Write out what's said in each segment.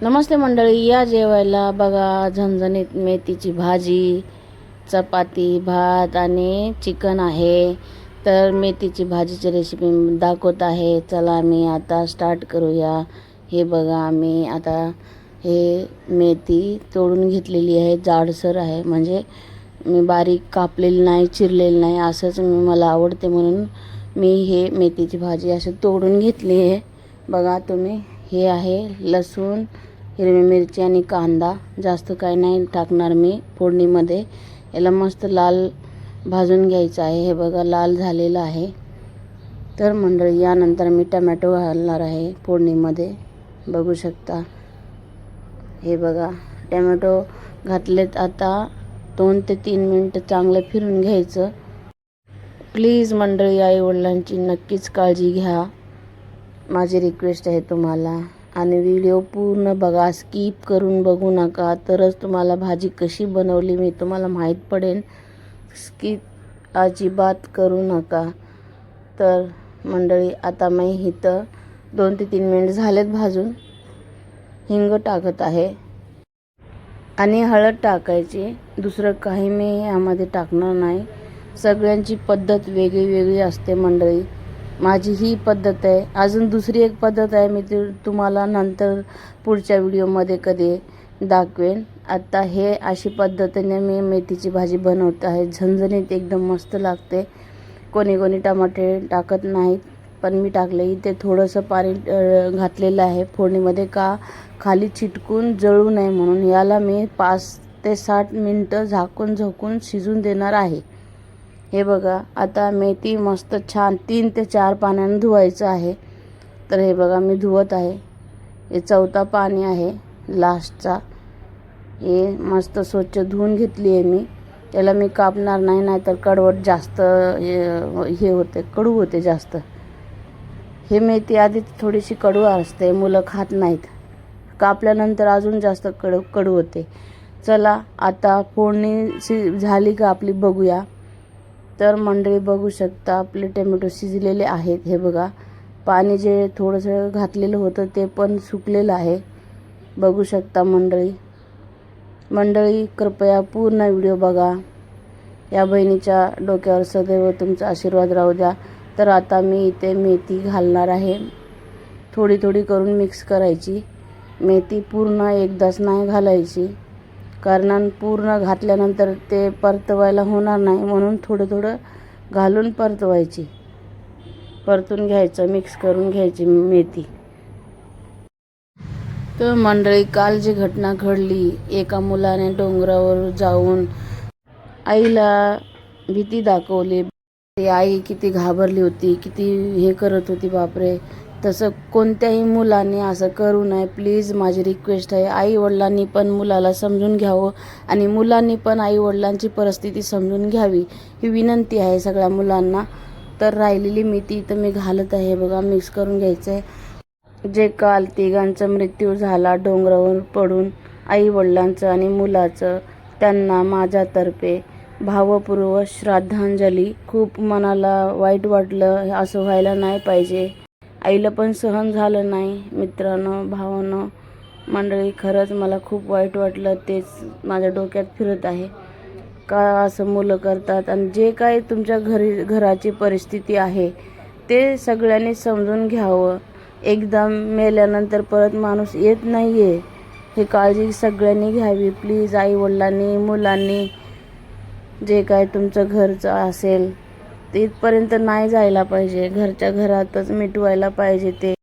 नमस्ते मंडळी, या जेवायला बघा झणझणीत मेथीची भाजी, चपाती, भात आणि चिकन आहे. तर मेथीची भाजीची रेसिपी दाखवत आहे. चला मी आता स्टार्ट करूया. हे बघा मी आता हे मेथी तोडून घेतलेली आहे. जाडसर आहे, म्हणजे मी बारीक कापलेली नाही, चिरलेली नाही. असंच मला आवडते म्हणून मी हे मेथीची भाजी असं तोडून घेतली आहे. बघा तुम्ही, हे आहे लसूण, हिरवी मिरची आणि कांदा. जास्त काही नाही टाकणार मी फोडणीमध्ये. याला मस्त लाल भाजून घ्यायचं आहे. हे बघा लाल झालेलं आहे. तर मंडळी, यानंतर मी टमॅटो घालणार आहे फोडणीमध्ये. बघू शकता, हे बघा टमॅटो घातलेत. आता 2 ते 3 मिनटं चांगलं फिरून घ्यायचं. प्लीज मंडळी, आई वडिलांची नक्कीच काळजी घ्या, माझी रिक्वेस्ट आहे तुम्हाला. आणि व्हिडिओ पूर्ण बघा, स्किप करून बघू नका, तरच तुम्हाला भाजी कशी बनवली मी तुम्हाला माहीत पडेल. स्किप अजिबात करू नका. तर मंडळी, आता मी इथं 2 ते 3 मिनिट झालेत भाजून. हिंग टाकत आहे आणि हळद टाकायची. दुसरं काही मी यामध्ये टाकणार नाही. सगळ्यांची पद्धत वेगळी वेगळी असते मंडळी. माझी ही पद्धत आहे. अजून दुसरी एक पद्धत आहे, मी तुम्हाला नंतर पुढच्या व्हिडिओमध्ये कधी दाखवेन. आता हे अशी पद्धतीने मी मेथीची भाजी बनवत आहे. झणझणीत एकदम मस्त लागते. कोणी कोणी टमाटे टाकत नाहीत, पण मी टाकले. इथे थोडंसं पाणी घातलेलं आहे फोडणीमध्ये, का खाली चिटकून जळू नये म्हणून. याला मी 5 ते 7 मिनटं झाकून शिजून देणार आहे. हे बघा, आता मेथी मस्त छान 3 ते 4 पाण्याने धुवायचं आहे. तर हे बघा मी धुवत आहे. हे 4था पाणी आहे लास्टचा. हे मस्त स्वच्छ धुवून घेतली आहे मी. त्याला मी कापणार नाही, नाहीतर कडवट जास्त हे होते, कडू होते जास्त. हे मेथी आधी थोडीशी कडू असते, मुलं खात नाहीत. कापल्यानंतर अजून जास्त कडू होते. चला आता फोडणी झाली का आपली बघूया. तर मंडळी बघू शकता, आपले टोमॅटो शिजलेले आहेत. हे बघा, पाणी जे थोडंसं घातलेलं होतं ते पण सुकलेलं आहे. बघू शकता मंडळी कृपया पूर्ण व्हिडिओ बघा. या बहिणीच्या डोक्यावर सदैव तुमचा आशीर्वाद राहू द्या. तर आता मी इथे मेथी घालणार आहे. थोडी थोडी करून मिक्स करायची. मेथी पूर्ण एकदाच नाही घालायची, कारण पूर्ण घातल्यानंतर ते परतवायला होणार नाही, म्हणून थोडं थोडं घालून परतून घ्यायचं, मिक्स करून घ्यायची मेथी. तर मंडळी, काल जी घटना घडली, एका मुलाने डोंगरावर जाऊन आईला भीती दाखवली. ती आई किती घाबरली होती, किती हे करत होती, बापरे. तसं कोणत्याही मुलाने असं करू नये. प्लीज माझी रिक्वेस्ट आहे. आई वडिलांनी पण मुलाला समजून घ्यावं आणि मुलांनी पण आई वडिलांची परिस्थिती समजून घ्यावी, ही विनंती आहे सगळ्या मुलांना. तर राहिलेली मेथी इथं मी घालत आहे. बघा, मिक्स करून घ्यायचं आहे. जे काल तिघांचा मृत्यू झाला डोंगरावर पडून, आई वडिलांचं आणि मुलाचं, त्यांना माझ्यातर्फे भावपूर्वक श्रद्धांजली. खूप मनाला वाईट वाटलं. असं व्हायला नाही पाहिजे. आईला पण सहन झालं नाही. मित्रांनो, भावांनो, मंडळी, खरंच मला खूप वाईट वाटलं. तेच माझ्या डोक्यात फिरत आहे, का असं मुलं करतात. आणि जे काही तुमच्या घराची परिस्थिती आहे ते सगळ्यांनी समजून घ्यावं. एकदा मेल्यानंतर परत माणूस येत नाही आहे, हे काळजी सगळ्यांनी घ्यावी. प्लीज आई वडिलांनी, मुलांनी, जे काय तुमचं घरचं असेल तिथपर्यंत नाही जायला पाहिजे. घरच्या घरातच मिटवायला पाहिजे ते.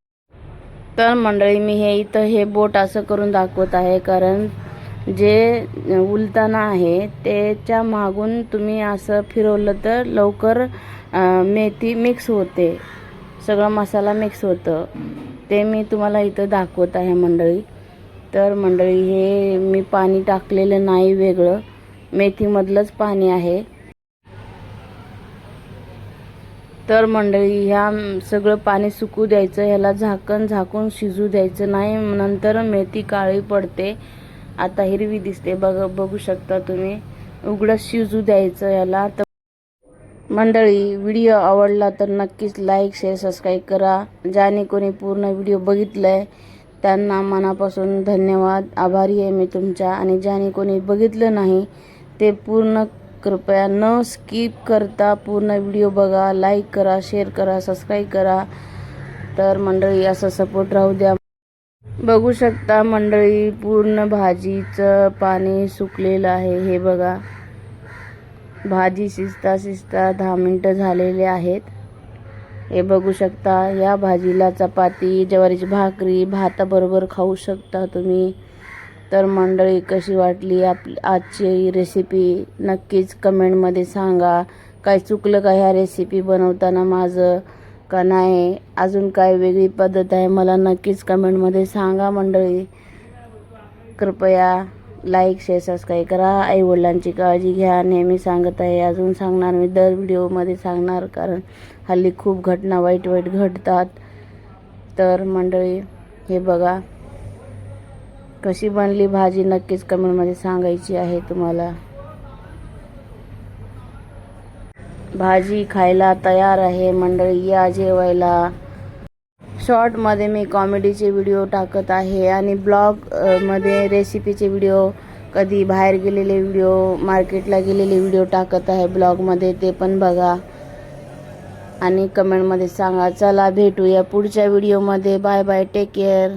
तर मंडळी, मी हे बोट असं करून दाखवत आहे, कारण जे उलताना आहे त्याच्या मागून तुम्ही असं फिरवलं तर लवकर मेथी मिक्स होते, सगळा मसाला मिक्स होतं. ते मी तुम्हाला इथं दाखवत आहे मंडळी. तर मंडळी, हे मी पाणी टाकलेलं नाही वेगळं, मेथीमधलंच पाणी आहे. तर मंडळी, ह्या सगळं पाणी सुकू द्यायचं. ह्याला झाकून शिजू द्यायचं नाही, नंतर मेथी काळी पडते. आता हिरवी दिसते, बघू शकता तुम्ही. उघडं शिजू द्यायचं याला. तर मंडळी, व्हिडिओ आवडला तर नक्कीच लाईक, शेअर, सबस्क्राईब करा. ज्याने कोणी पूर्ण व्हिडिओ बघितलाय त्यांना मनापासून धन्यवाद, आभारी आहे मी तुमच्या. आणि ज्याने कोणी बघितलं नाही ते पूर्ण कृपया न स्किप करता पूर्ण व्हिडिओ बघा, लाईक करा, शेअर करा, सबस्क्राईब करा. तर मंडळी असं सपोर्ट राहू द्या. बघू शकता मंडळी, पूर्ण भाजीचं पाणी सुकलेलं आहे. हे बघा, भाजी शिजता शिजता 10 मिनटं झालेले आहेत. हे बघू शकता. या भाजीला चपाती, ज्वारीची भाकरी, भाताबरोबर खाऊ शकता तुम्ही. तर मंडळी, कशी वाटली आपली आजची रेसिपी नक्कीच कमेंटमध्ये सांगा. काय चुकलं का ह्या रेसिपी बनवताना माझं का नाही, अजून काय वेगळी पद्धत आहे, मला नक्कीच कमेंटमध्ये सांगा मंडळी. कृपया लाईक, शेअर, सबस्क्राईब करा. आईवडिलांची काळजी घ्या. नेहमी सांगत आहे, अजून सांगणार मी, दर व्हिडिओमध्ये सांगणार, कारण हल्ली खूप घटना वाईट घडतात. तर मंडळी, हे बघा कशी बनली भाजी, नक्कीच कमेंटमध्ये सांगायची आहे तुम्हाला. भाजी खायला तयार आहे मंडळी, या जेवायला. शॉर्टमध्ये मी कॉमेडीचे व्हिडिओ टाकत आहे आणि ब्लॉगमध्ये रेसिपीचे व्हिडिओ, कधी बाहेर गेलेले व्हिडिओ, मार्केटला गेलेले व्हिडिओ टाकत आहे ब्लॉगमध्ये, ते पण बघा आणि कमेंटमध्ये सांगा. चला भेटूया पुढच्या व्हिडिओमध्ये. Bye bye, take care.